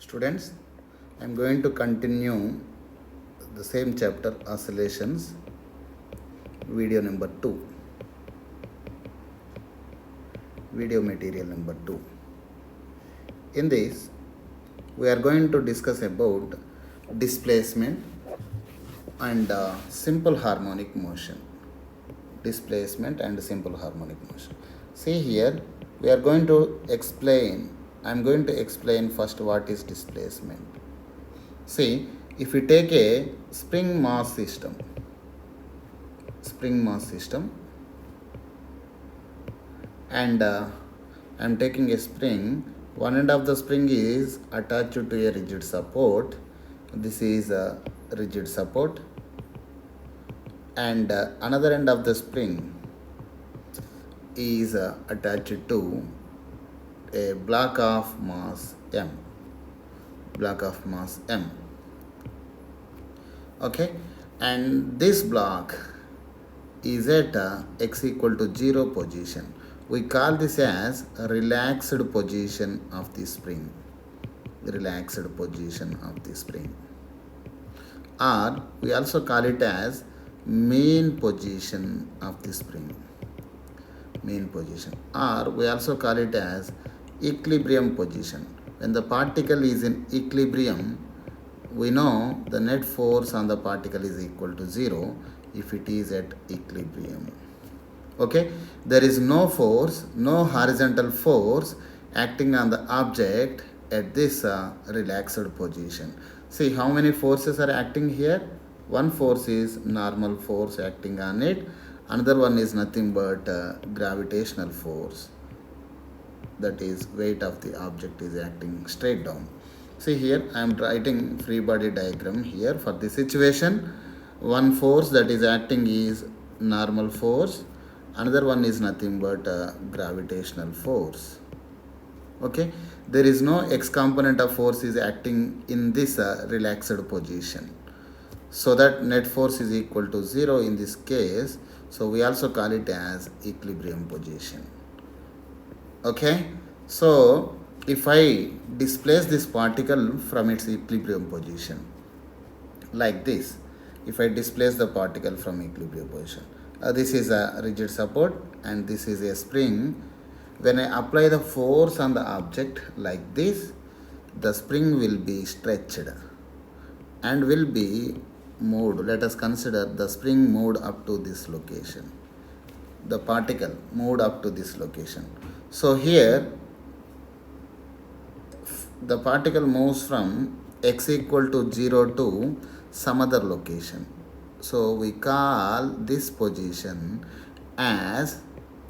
Students, I am going to continue the same chapter, oscillations, video number 2, video material number 2. In this, we are going to discuss about displacement and simple harmonic motion. Displacement and simple harmonic motion. See here, we are going to explain. I am going to explain first what is displacement. See, if we take a spring mass system, and I am taking a spring, one end of the spring is attached to a rigid support. This is a rigid support, and another end of the spring is attached to a block of mass m. Okay, and this block is at x equal to 0 position. We call this as a relaxed position of the spring. Or we also call it as mean position of the spring. Or we also call it as equilibrium position. When the particle is in equilibrium, we know the net force on the particle is equal to 0 if it is at equilibrium. Okay, there is no force, no horizontal force acting on the object at this relaxed position. See how many forces are acting here. One force is normal force acting on it. Another one is nothing but gravitational force. That is, weight of the object is acting straight down. See here, I am writing free body diagram here for this situation. One force that is acting is normal force. Another one is nothing but gravitational force. Okay, there is no x component of force is acting in this relaxed position, so that net force is equal to 0 in this case. So we also call it as equilibrium position. Okay, so if I displace this particle from its equilibrium position like this, if I displace the particle from equilibrium position, this is a rigid support and this is a spring. When I apply the force on the object like this, the spring will be stretched and will be moved. Let us consider the spring moved up to this location. The particle moved up to this location. So here the particle moves from x equal to 0 to some other location. So we call this position as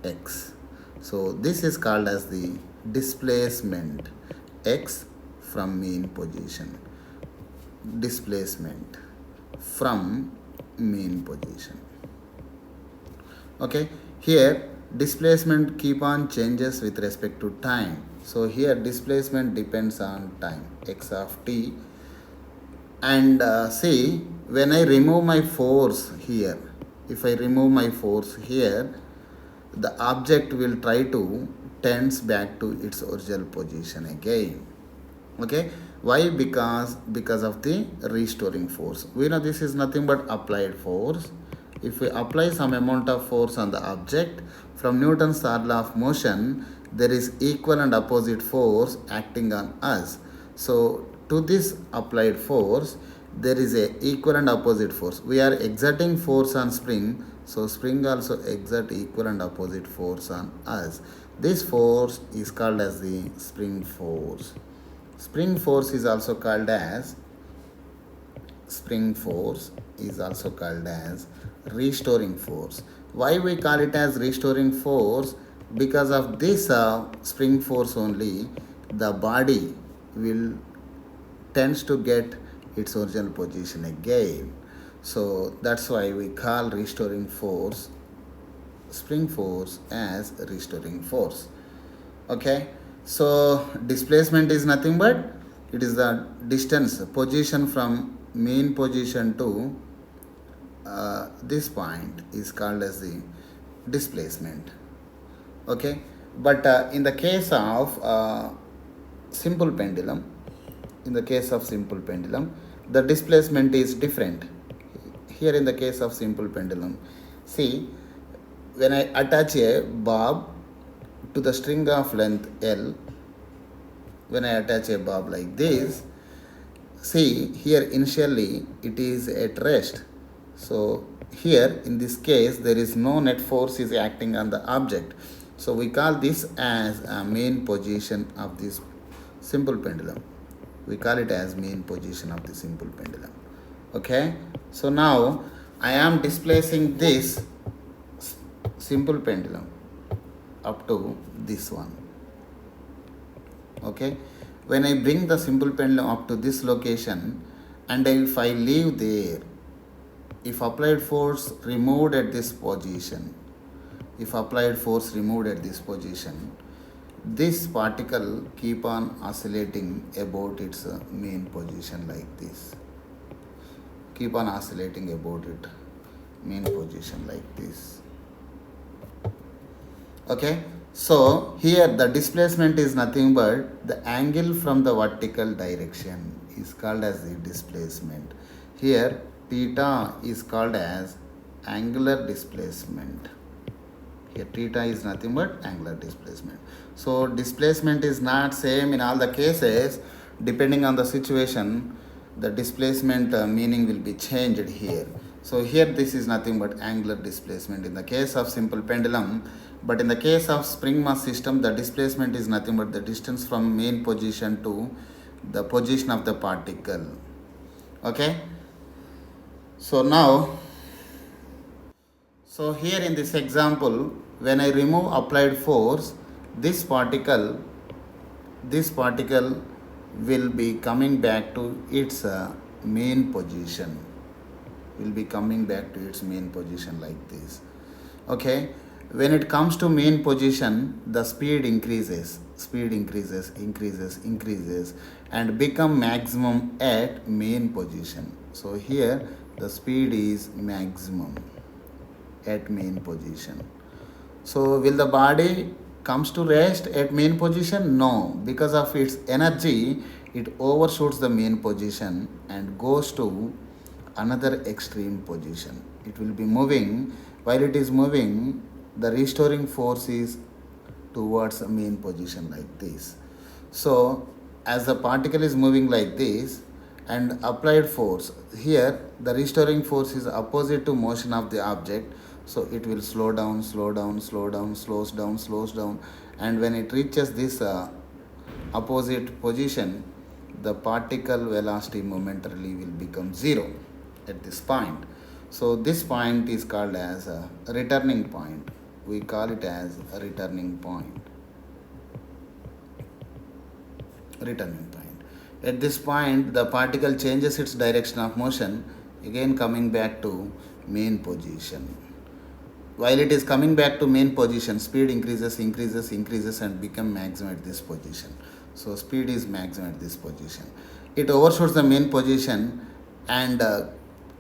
x. So this is called as the displacement, x from mean position. Displacement from mean position. Okay, here displacement keep on changes with respect to time. So here displacement depends on time, x of t. And see, when I remove my force here, if I remove my force here, the object will try to tends back to its original position again. Okay, why? Because of the restoring force. We know this is nothing but applied force. If we apply some amount of force on the object, from Newton's third law of motion, there is equal and opposite force acting on us. So to this applied force, there is a equal and opposite force. We are exerting force on spring, so spring also exert equal and opposite force on us. This force is called as the spring force. Spring force is also called as restoring force. Why we call it as restoring force? Because of this spring force only, the body will tends to get its original position again. So that's why we call restoring force, spring force, as restoring force. Okay, so displacement is nothing but it is the distance, position from mean position to this point is called as the displacement. Okay, but in the case of simple pendulum, in the case of simple pendulum, the displacement is different. Here in the case of simple pendulum, see, when I attach a bob to the string of length L, when I attach a bob like this, see here initially it is at rest. So here in this case there is no net force is acting on the object. So we call this as a main position of this simple pendulum. We call it as main position of the simple pendulum. Okay. So now I am displacing this simple pendulum up to this one. Okay. When I bring the simple pendulum up to this location and if I leave there, if applied force removed at this position, if applied force removed at this position, this particle keep on oscillating about its main position like this. Keep on oscillating about it main position like this. Okay. So here the displacement is nothing but the angle from the vertical direction is called as the displacement. Here theta is called as angular displacement. Here theta is nothing but angular displacement. So displacement is not same in all the cases. Depending on the situation, the displacement meaning will be changed here. So here this is nothing but angular displacement in the case of simple pendulum. But in the case of spring mass system, the displacement is nothing but the distance from main position to the position of the particle. Okay. So now, so here in this example, when I remove applied force, this particle will be coming back to its main position. Will be coming back to its main position like this. Okay. When it comes to main position, the speed increases and become maximum at main position. So here the speed is maximum at main position. So will the body comes to rest at main position? No, because of its energy it overshoots the main position and goes to another extreme position. It will be moving. While it is moving, the restoring force is towards a main position like this. So as the particle is moving like this and applied force, here the restoring force is opposite to motion of the object. So it will slows down, and when it reaches this opposite position, the particle velocity momentarily will become 0 at this point. So this point is called as a returning point. We call it as a returning point. Returning point. At this point, the particle changes its direction of motion, again coming back to main position. While it is coming back to main position, speed increases and become maximum at this position. So speed is maximum at this position. It overshoots the main position and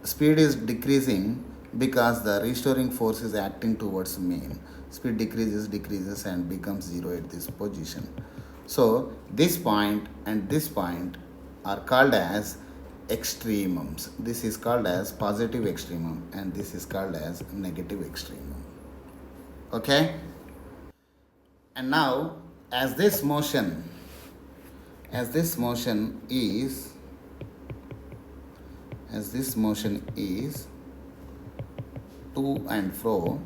speed is decreasing because the restoring force is acting towards main. Speed decreases and becomes 0 at this position. So this point and this point are called as extremums. This is called as positive extremum and this is called as negative extremum. Okay. And now as this motion is to and fro,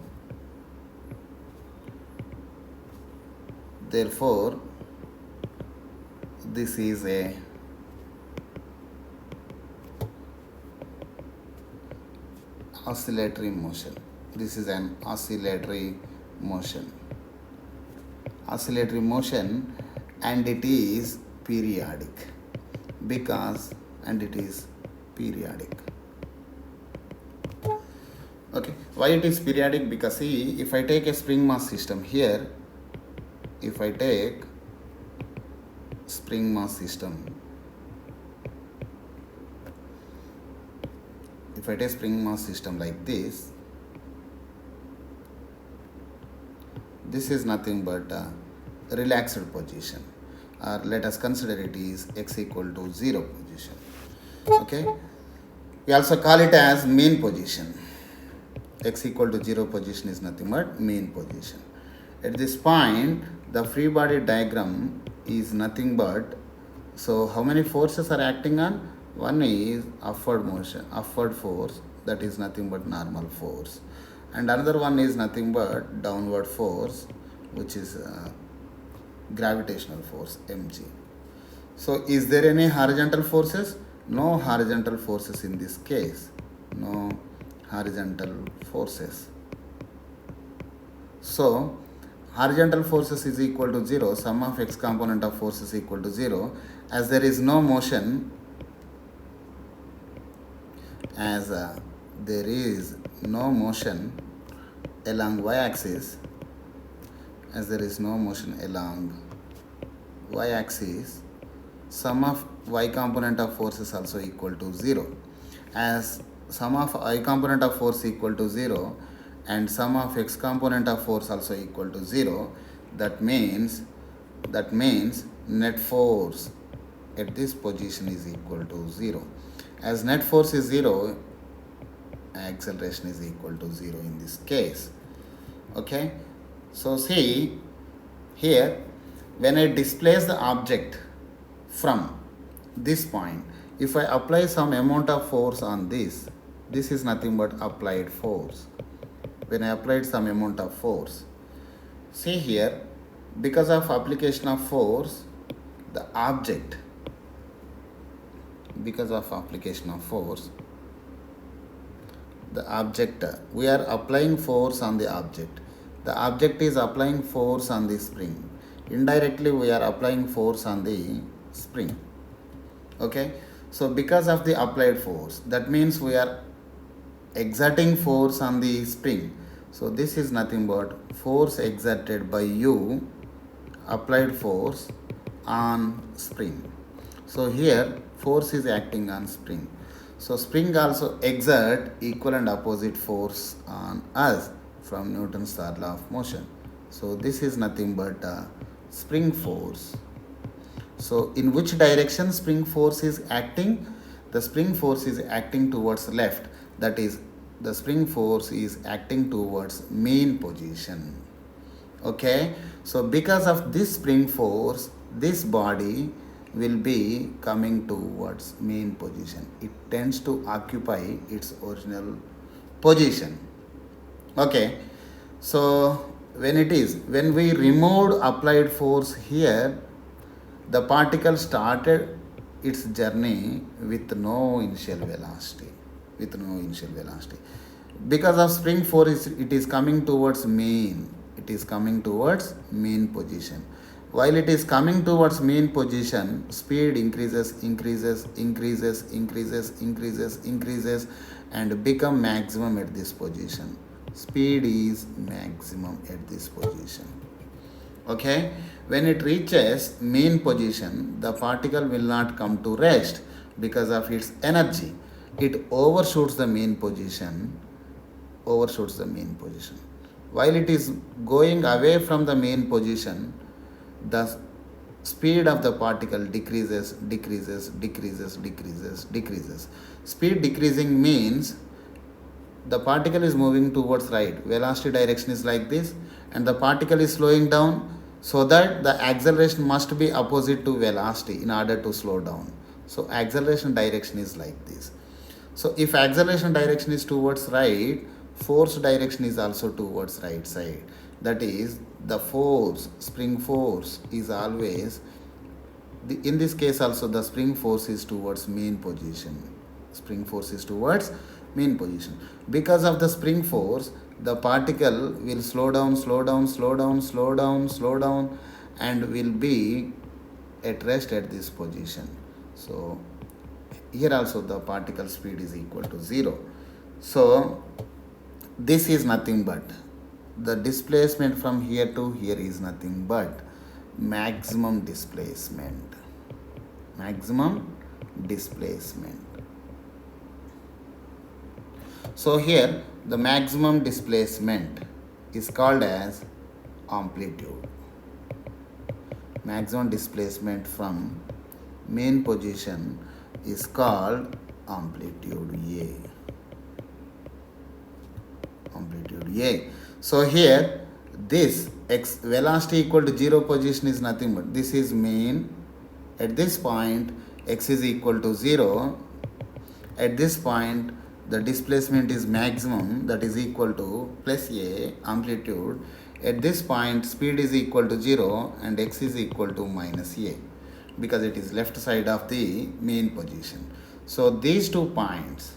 therefore this is a oscillatory motion. This is an oscillatory motion. And it is periodic Okay, why it is periodic? Because see, if I take a spring mass system here, if I take spring mass system like this, this is nothing but a relaxed position. or let us consider it is x equal to 0 position. Okay, we also call it as mean position. X equal to 0 position is nothing but mean position. At this point, the free body diagram is nothing but, so how many forces are acting on? One is upward motion, upward force, that is nothing but normal force, and another one is nothing but downward force, which is gravitational force, mg. So is there any horizontal forces? No horizontal forces in this case. No horizontal forces. So horizontal forces is equal to 0. Sum of x component of force is equal to 0. As there is no motion, there is no motion along y-axis, as there is no motion along y-axis, sum of y component of force is also equal to 0. As sum of y component of force equal to 0 and sum of x component of force also equal to 0, that means net force at this position is equal to 0. As net force is 0, acceleration is equal to 0 in this case. Okay, so see here, when I displace the object from this point, if I apply some amount of force on this is nothing but applied force. When I applied some amount of force, see here, because of application of force, the object, because of application of force, the object, we are applying force on the object. The object is applying force on the spring. Indirectly, we are applying force on the spring. Okay, so because of the applied force, that means we are exerting force on the spring. So this is nothing but force exerted by you, applied force on spring. So here force is acting on spring. So spring also exert equal and opposite force on us from Newton's third law of motion. So this is nothing but spring force. So in which direction spring force is acting? The spring force is acting towards left. That is, the spring force is acting towards mean position. Okay, so because of this spring force, this body will be coming towards mean position. It tends to occupy its original position. Okay, so when we removed applied force here, the particle started its journey with no initial velocity. Because of spring force, it is coming towards mean. It is coming towards mean position. While it is coming towards mean position, speed increases and become maximum at this position. Speed is maximum at this position. Okay, when it reaches mean position, the particle will not come to rest because of its energy. It overshoots the mean position. While it is going away from the mean position, the speed of the particle decreases. Speed decreasing means the particle is moving towards right. Velocity direction is like this, and the particle is slowing down, so that the acceleration must be opposite to velocity in order to slow down. So acceleration direction is like this. So if acceleration direction is towards right, force direction is also towards right side. That is, the force, spring force is always, in this case also the spring force is towards mean position. Because of the spring force, the particle will slow down and will be at rest at this position. So here also the particle speed is equal to 0. So this is nothing but, the displacement from here to here is nothing but maximum displacement. So here the maximum displacement is called as amplitude. maximum displacement from main position is called amplitude A. Amplitude A. So here this x velocity equal to 0 position is nothing but this is mean. At this point x is equal to 0. At this point the displacement is maximum, that is equal to plus A amplitude. At this point speed is equal to 0 and x is equal to minus A because it is left side of the main position. So these 2 points.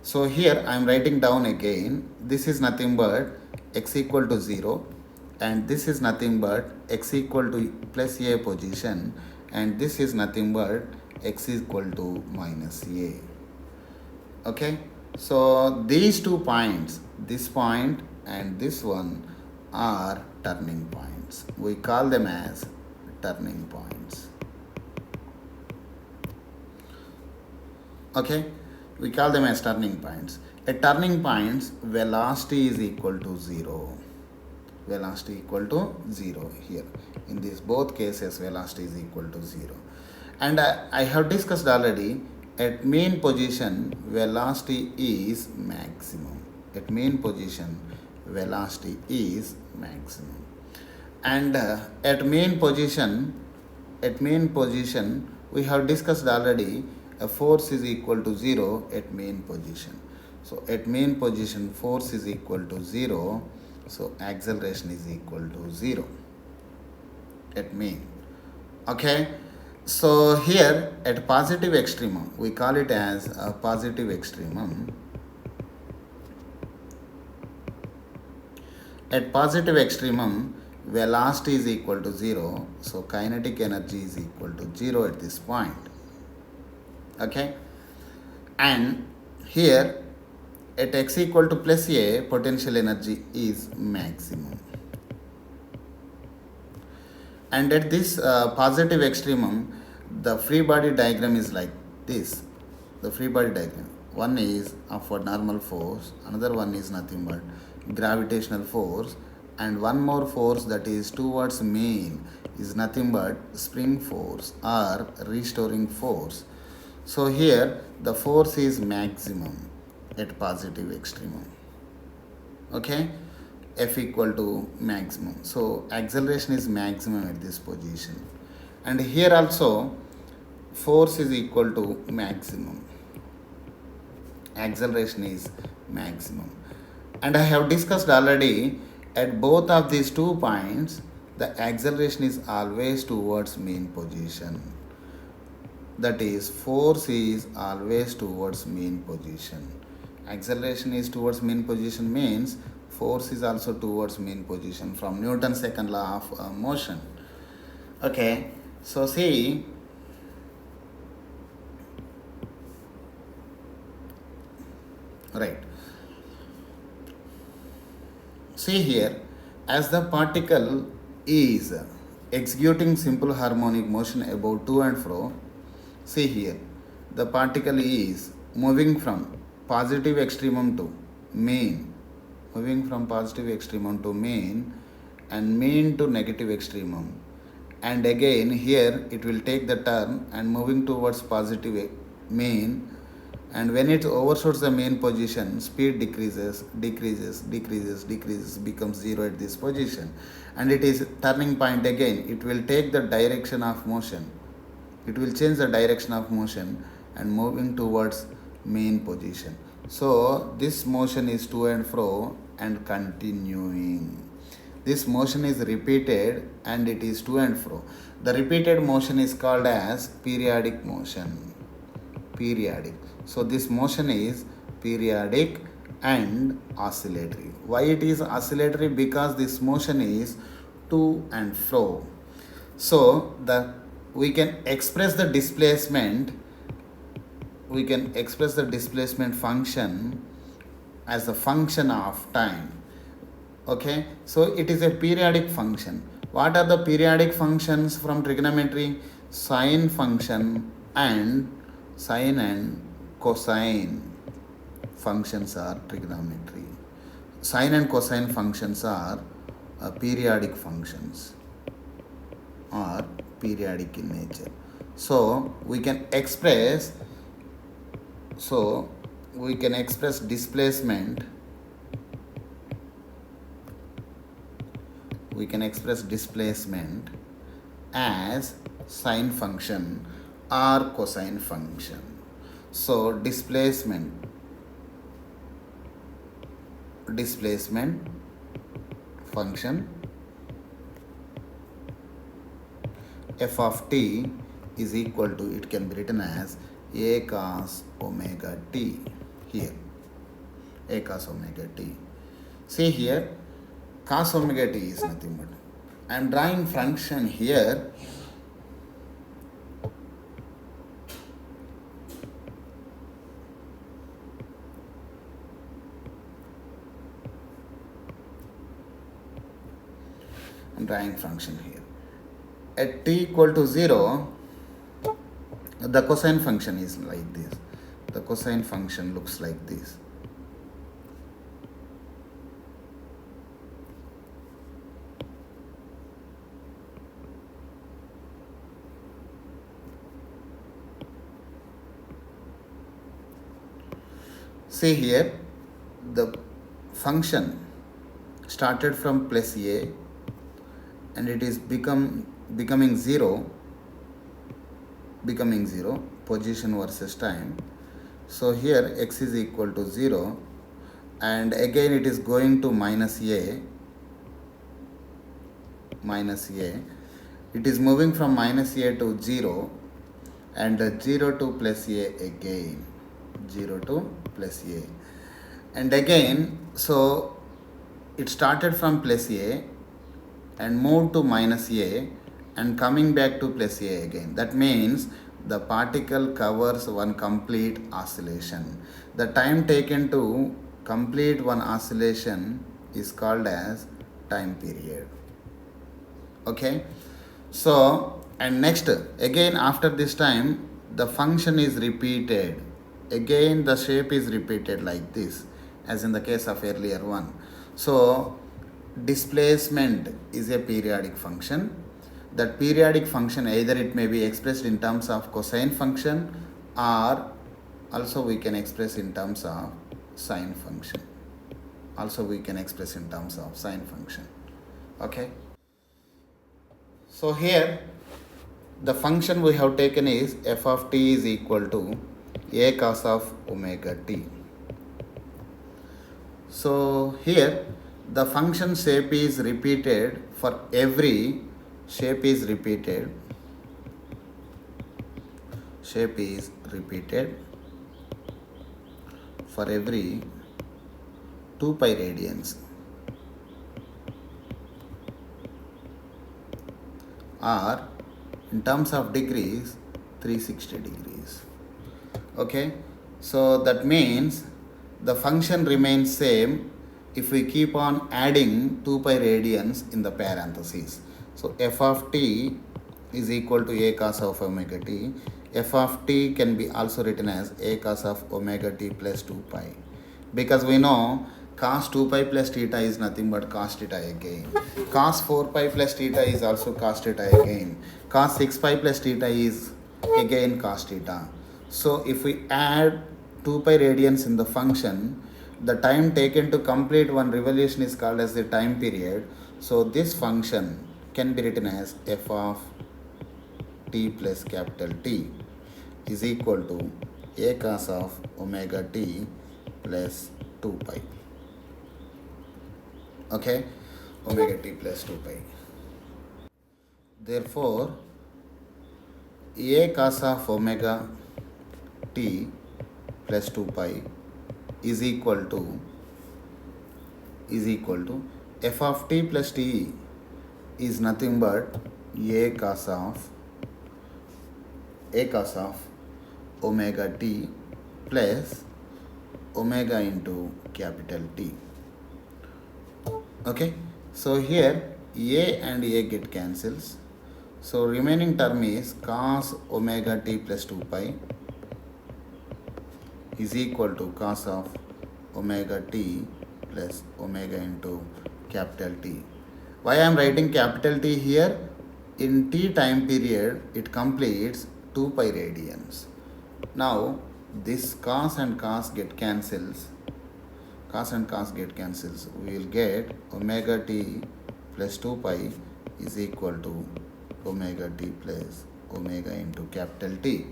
So here I am writing down again, this is nothing but x equal to 0 and this is nothing but x equal to plus A position and this is nothing but x equal to minus A. Okay, so these 2 points, this point and this one, are turning points. We call them as turning points. Okay, we call them as turning points. At turning points, velocity is equal to 0. Velocity equal to 0 here. In these both cases, velocity is equal to 0. And I have discussed already, at main position, velocity is maximum. At main position, velocity is maximum. And at main position, we have discussed already, a force is equal to 0 at main position. So at main position, force is equal to 0. So acceleration is equal to 0 at main. Okay. So here at positive extremum, we call it as a positive extremum. At positive extremum, velocity is equal to 0. So kinetic energy is equal to 0 at this point. Okay. And here at x equal to plus A, potential energy is maximum. And at this positive extremum, the free body diagram is like this. The free body diagram. One is upward normal force, another one is nothing but gravitational force, and one more force that is towards main is nothing but spring force or restoring force. So here the force is maximum at positive extremum. Okay. F equal to maximum. So acceleration is maximum at this position. And here also force is equal to maximum. Acceleration is maximum. And I have discussed already, at both of these 2 points, the acceleration is always towards main position. That is, force is always towards main position. Acceleration is towards main position means force is also towards main position from Newton's second law of motion. Okay, so see, right, see here, as the particle is executing simple harmonic motion about to and fro, see here, the particle is moving from positive extremum to main, and main to negative extremum, and again here it will take the turn and moving towards positive main, and when it overshoots the main position, speed decreases, becomes 0 at this position, and it is turning point again. It will take the direction of motion, it will change the direction of motion and moving towards main position. So this motion is to and fro and continuing. This motion is repeated and it is to and fro. The repeated motion is called as periodic motion. Periodic. So this motion is periodic and oscillatory. Why it is oscillatory? Because this motion is to and fro. So we can express the displacement function as a function of time. Okay, so it is a periodic function. What are the periodic functions from trigonometry? Sine function and sine and cosine functions are trigonometry. Sine and cosine functions are periodic functions. periodic in nature. So we can express displacement. We can express displacement as sine function or cosine function. So displacement function f of t is equal to, it can be written as a cos omega t here, a cos omega t. See here, cos omega t is nothing but, I am drawing function here. I'm drawing function here. At t equal to 0, the cosine function is like this. The cosine function looks like this. See here, the function started from plus a and it is becoming 0, position versus time. So here x is equal to 0 and again it is going to minus a. It is moving from minus a to 0 and 0 to plus a again. 0 to plus a. And again, so it started from plus a and moved to minus a and coming back to plus a again. That means the particle covers one complete oscillation. The time taken to complete one oscillation is called as time period. Okay, so and next again after this time the function is repeated. Again the shape is repeated like this as in the case of earlier one. So displacement is a periodic function. That periodic function, either it may be expressed in terms of cosine function or also we can express in terms of sine function. Okay. So here the function we have taken is f of t is equal to a cos of omega t. So here the function shape is repeated for every for every 2 pi radians or in terms of degrees 360 degrees. Okay, so that means the function remains same if we keep on adding 2 pi radians in the parentheses. So f of t is equal to a cos of omega t. F of t can be also written as a cos of omega t plus 2 pi, because we know cos 2 pi plus theta is nothing but cos theta again. Cos 4 pi plus theta is also cos theta again. Cos 6 pi plus theta is again cos theta. So if we add 2 pi radians in the function, the time taken to complete one revolution is called as the time period. So this function can be written as f of t plus capital T is equal to a cos of omega t plus 2 pi. Okay, omega t plus 2 pi. Therefore, a cos of omega t plus 2 pi is equal to f of t plus t is nothing but a cos of omega t plus omega into capital T. Okay, so here a and a get cancels. So remaining term is cos omega t plus 2 pi is equal to cos of omega t plus omega into capital T. Why I am writing capital T here? In t time period, it completes 2 pi radians. Now, this cos and cos get cancels. Cos and cos get cancels. We will get omega t plus 2 pi is equal to omega t plus omega into capital T.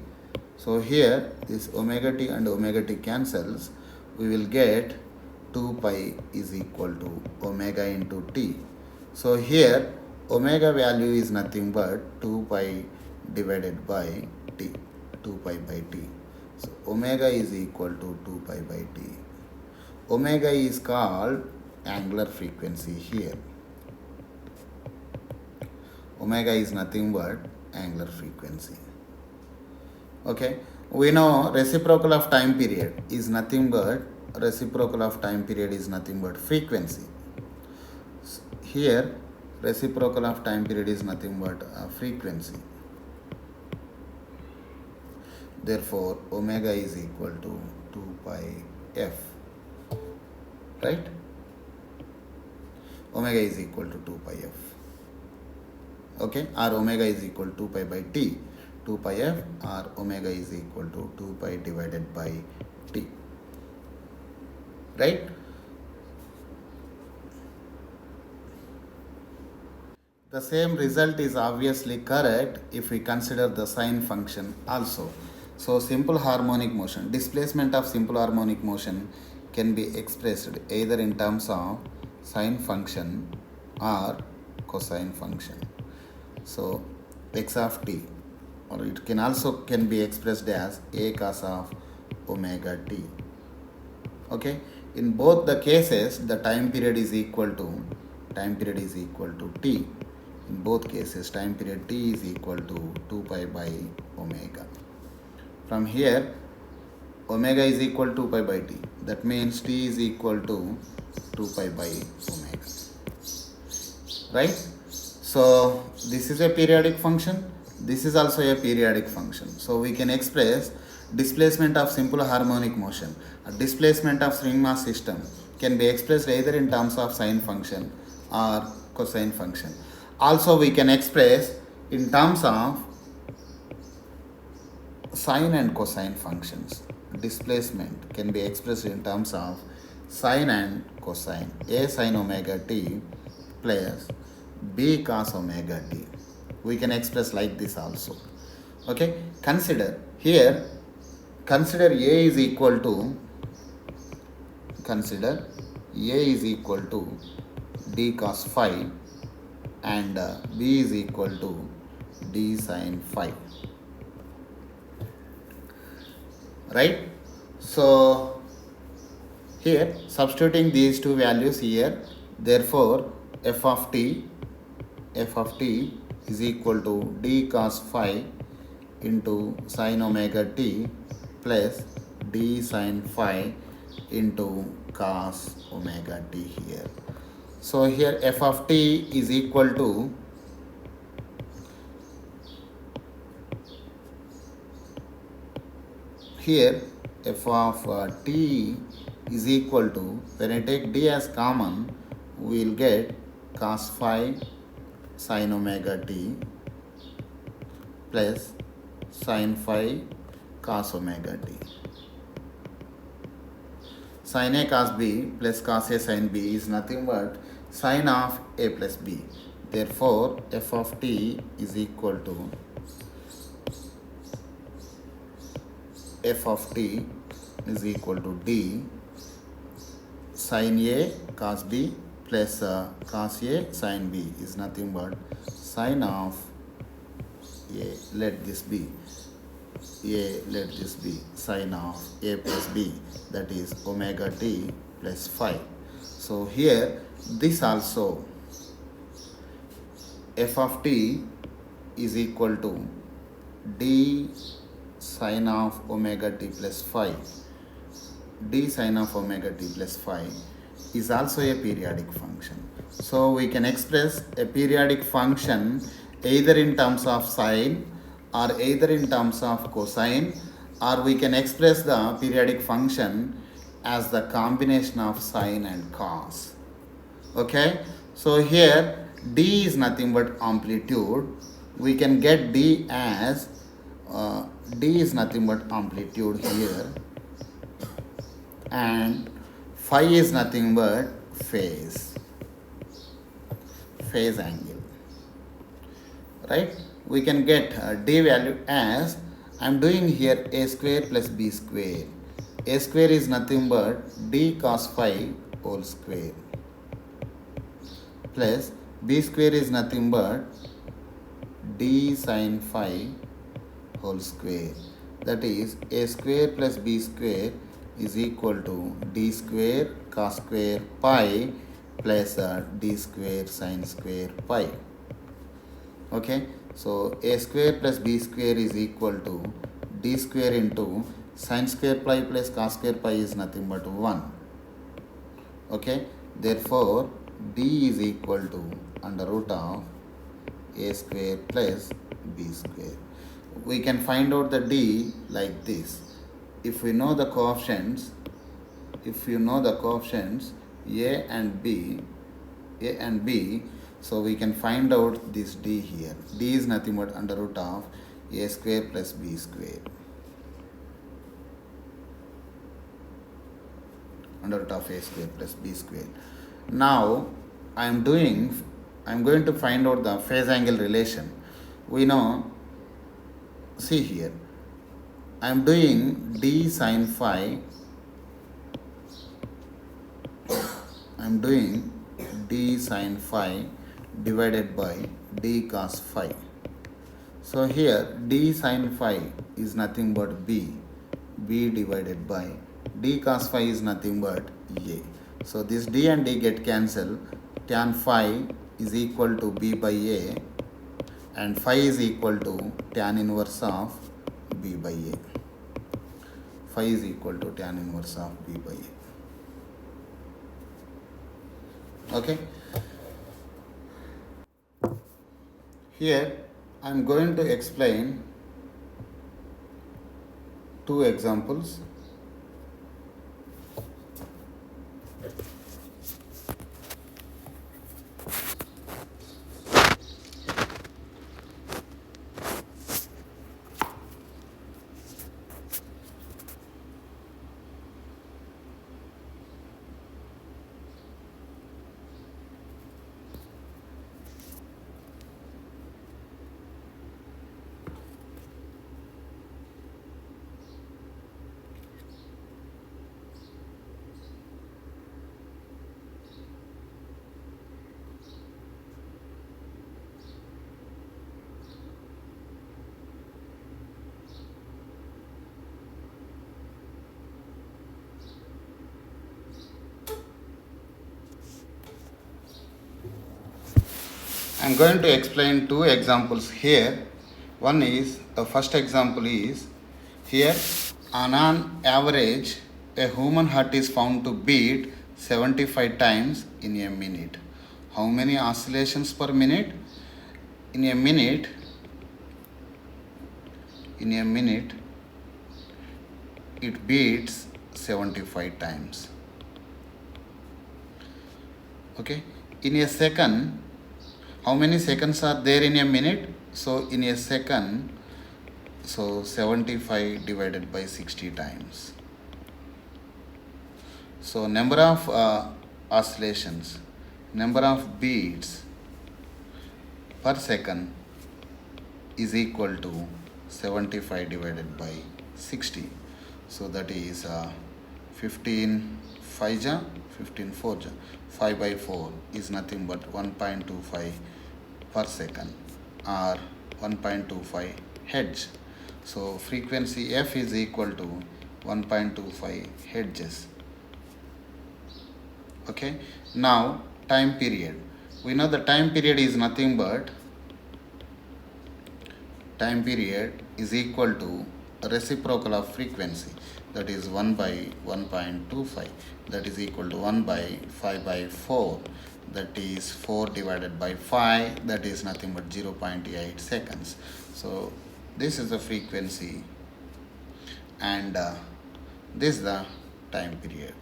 So here this omega t and omega t cancels. We will get 2 pi is equal to omega into t. So here omega value is nothing but 2 pi divided by t, 2 pi by t. So omega is equal to 2 pi by t. Omega is called angular frequency here. Omega is nothing but angular frequency. Okay, we know reciprocal of time period is nothing but frequency. Here reciprocal of time period is nothing but frequency. Therefore omega is equal to 2 pi f, right? Omega is equal to 2 pi f. Okay, or omega is equal to 2 pi by t, 2 pi f, or omega is equal to 2 pi divided by t, right? The same result is obviously correct if we consider the sine function also. So simple harmonic motion, displacement of simple harmonic motion can be expressed either in terms of sine function or cosine function. So x of t, or it can also be expressed as a cos of omega t. Okay, in both the cases the time period is equal to t. In both cases time period t is equal to 2 pi by omega. From here omega is equal to 2 pi by t, that means t is equal to 2 pi by omega, right? So this is a periodic function, this is also a periodic function. So we can express displacement of simple harmonic motion, a displacement of string mass system can be expressed either in terms of sine function or cosine function. Also we can express in terms of sine and cosine functions. Displacement can be expressed in terms of sine and cosine. A sine omega t plus b cos omega t. We can express like this also. Okay, consider here, consider a is equal to d cos phi and b is equal to d sin phi, right? So here substituting these two values here, therefore f of t is equal to d cos phi into sin omega t plus d sin phi into cos omega t here. So here f of t is equal to f of t is equal to, when I take d as common, we will get cos phi sin omega t plus sin phi cos omega t. Sin a cos b plus cos a sin b is nothing but sin of a plus b. Therefore f of t is equal to d sin a cos b plus cos a sin b is nothing but sin of a, let this be sin of a plus b, that is omega t plus phi. So here this also f of t is equal to d sin of omega t plus phi. D sin of omega t plus phi is also a periodic function. So we can express a periodic function either in terms of sine or either in terms of cosine, or we can express the periodic function as the combination of sine and cos. Okay, so here d is nothing but amplitude we can get D as D is nothing but amplitude here, and phi is nothing but phase angle, right? We can get D value as, I am doing here a square plus b square. A square is nothing but d cos phi whole square, plus b square is nothing but d sin phi whole square. That is, a square plus b square is equal to d square cos square pi plus d square sin square pi. Okay, so a square plus b square is equal to d square into sin square pi plus cos square pi is nothing but 1. Okay, therefore d is equal to under root of a square plus b square. We can find out the d like this. If we know the coefficients, a and b, so we can find out this d here. D is nothing but under root of a square plus b square. Under root of a square plus b square. Now I am going to find out the phase angle relation. We know, see here, I am doing d sin phi, divided by d cos phi. So here d sin phi is nothing but b divided by d cos phi is nothing but a. So this d and d get cancelled. Tan phi is equal to b by a, and phi is equal to tan inverse of b by a. Phi is equal to tan inverse of b by a. Okay. Here I am going to explain two examples. I am going to explain two examples here. One is, the first example is, here on an average a human heart is found to beat 75 times in a minute. How many oscillations per minute? In a minute it beats 75 times. Okay, in a second, how many seconds are there in a minute? So in a second, so 75 divided by 60 times. So number of oscillations, number of beats per second is equal to 75 divided by 60. So that is 15 5 ja, 15 4 ja. 5 by 4 is nothing but 1.25 per second, or 1.25 hertz. So frequency f is equal to 1.25 hertz. Okay, now time period. We know the time period is nothing but, time period is equal to reciprocal of frequency, that is 1 by 1.25, that is equal to 1 by 5 by 4, that is 4 divided by 5, that is nothing but 0.8 seconds. So this is the frequency, and this is the time period.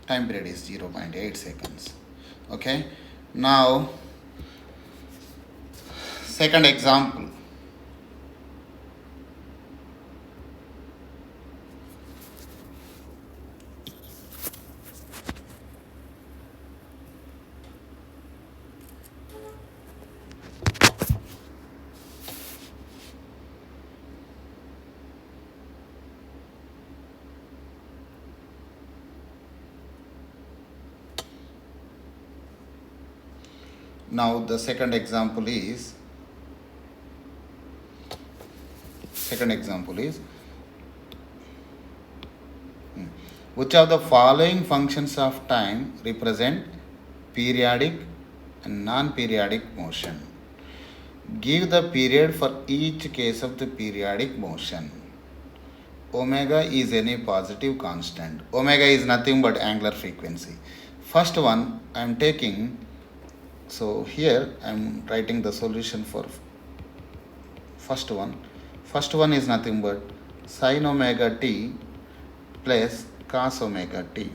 Time period is 0.8 seconds. Okay, now Second example. Now the second example is which of the following functions of time represent periodic and non-periodic motion? Give the period for each case of the periodic motion. Omega is any positive constant. Omega is nothing but angular frequency. First one I am taking, so here I am writing the solution for first one. First one is nothing but sin omega t plus cos omega t.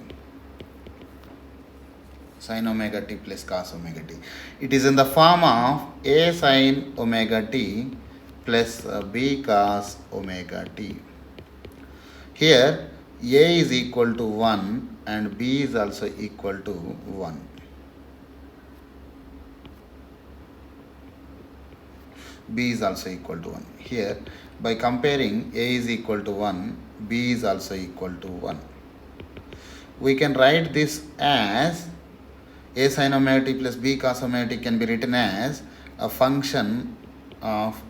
Sin omega t plus cos omega t. It is in the form of a sin omega t plus b cos omega t. Here a is equal to 1 and b is also equal to 1. B is also equal to 1. Here by comparing a is equal to 1, b is also equal to 1. We can write this as a sin omega t plus b cos omega t can be written as a function of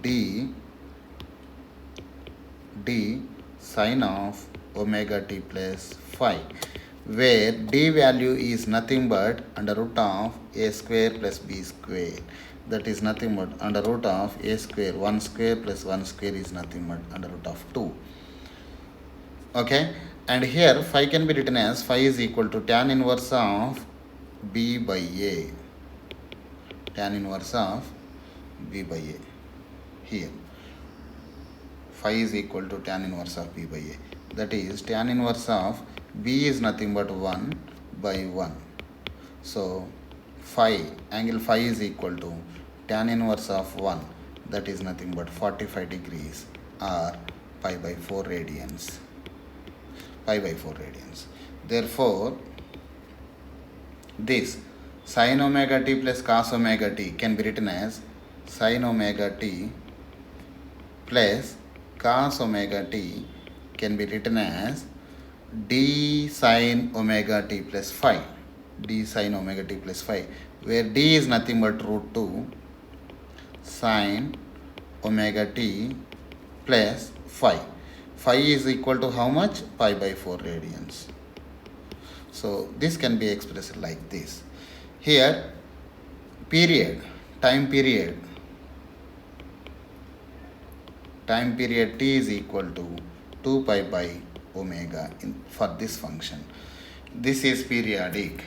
d sin of omega t plus phi, where d value is nothing but under root of a square plus b square. That is nothing but under root of a square. 1 square plus 1 square is nothing but under root of 2. Okay, and here phi can be written as phi is equal to tan inverse of b by a. Tan inverse of b by a. Here phi is equal to tan inverse of b by a. That is tan inverse of b is nothing but 1 by 1. So phi, angle phi is equal to tan inverse of 1, that is nothing but 45 degrees or pi by 4 radians. Pi by 4 radians. Therefore, this sin omega t plus cos omega t can be written as sin omega t plus cos omega t can be written as d sin omega t plus phi. D sin omega t plus phi, where d is nothing but root 2 sin omega t plus phi. Phi is equal to how much? Pi by 4 radians. So this can be expressed like this. Here period, time period t is equal to 2 pi by omega for this function. This is periodic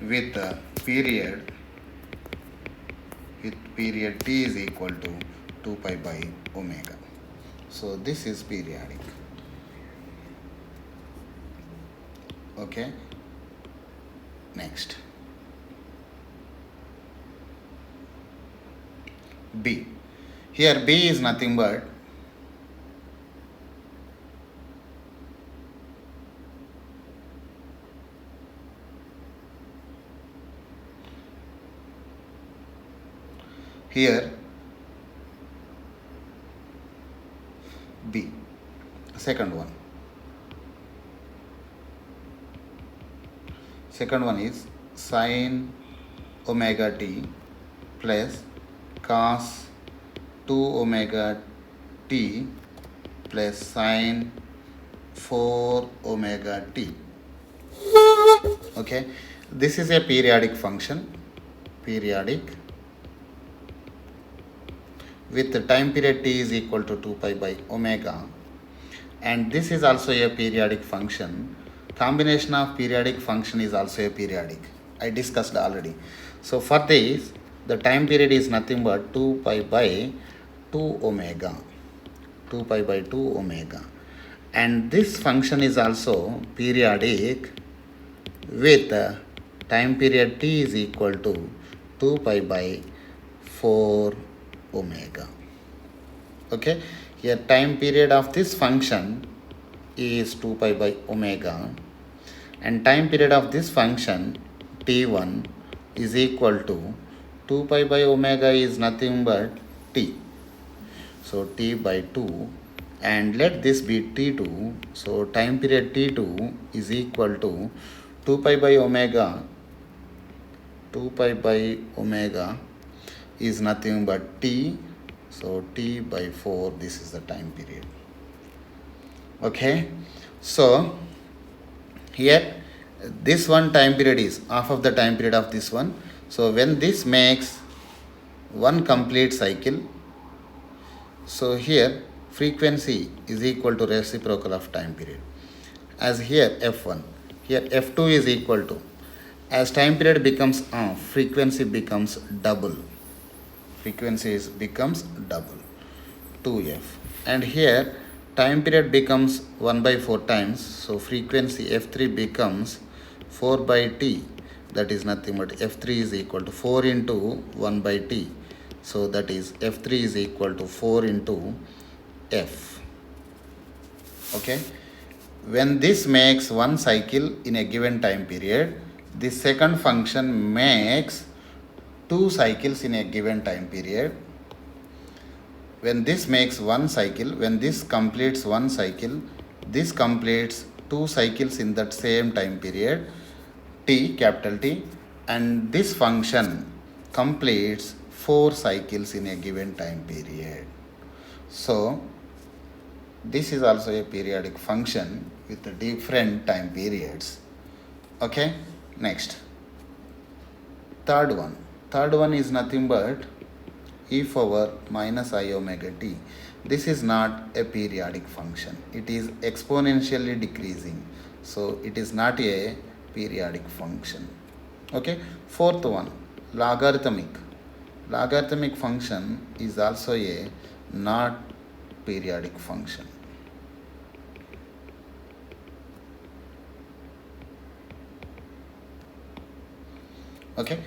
with period t is equal to 2 pi by omega. So this is periodic. Okay, next B. Here B is nothing but here B, second one is sin omega t plus cos 2 omega t plus sin 4 omega t. Okay, this is a periodic function, periodic with the time period t is equal to 2 pi by omega, and this is also a periodic function. Combination of periodic function is also a periodic. I discussed already. So for this, the time period is nothing but 2 pi by 2 omega. 2 pi by 2 omega. And this function is also periodic with time period t is equal to 2 pi by 4 omega. Okay, here time period of this function is 2 pi by omega, and time period of this function t1 is equal to 2 pi by omega is nothing but t. So t by 2, and let this be t2. So time period t2 is equal to 2 pi by omega. 2 pi by omega is nothing but t. So t by 4, this is the time period. Okay, so here this one time period is half of the time period of this one. So when this makes one complete cycle, so here frequency is equal to reciprocal of time period. As here f1, here f2 is equal to, as time period becomes half, frequency becomes double. Frequency becomes double, 2f. And here time period becomes 1 by 4 times, so frequency f3 becomes 4 by t, that is nothing but f3 is equal to 4 into 1 by t, so that is f3 is equal to 4 into f. Okay, when this makes one cycle in a given time period, this second function makes two cycles in a given time period. When this makes one cycle, when this completes one cycle, this completes two cycles in that same time period, t, capital T, and this function completes 4 cycles in a given time period. So this is also a periodic function with different time periods. Okay, next, third one is nothing but e power minus I omega t. This is not a periodic function, it is exponentially decreasing, so it is not a periodic function. Okay, fourth one, logarithmic function is also a not periodic function. Okay,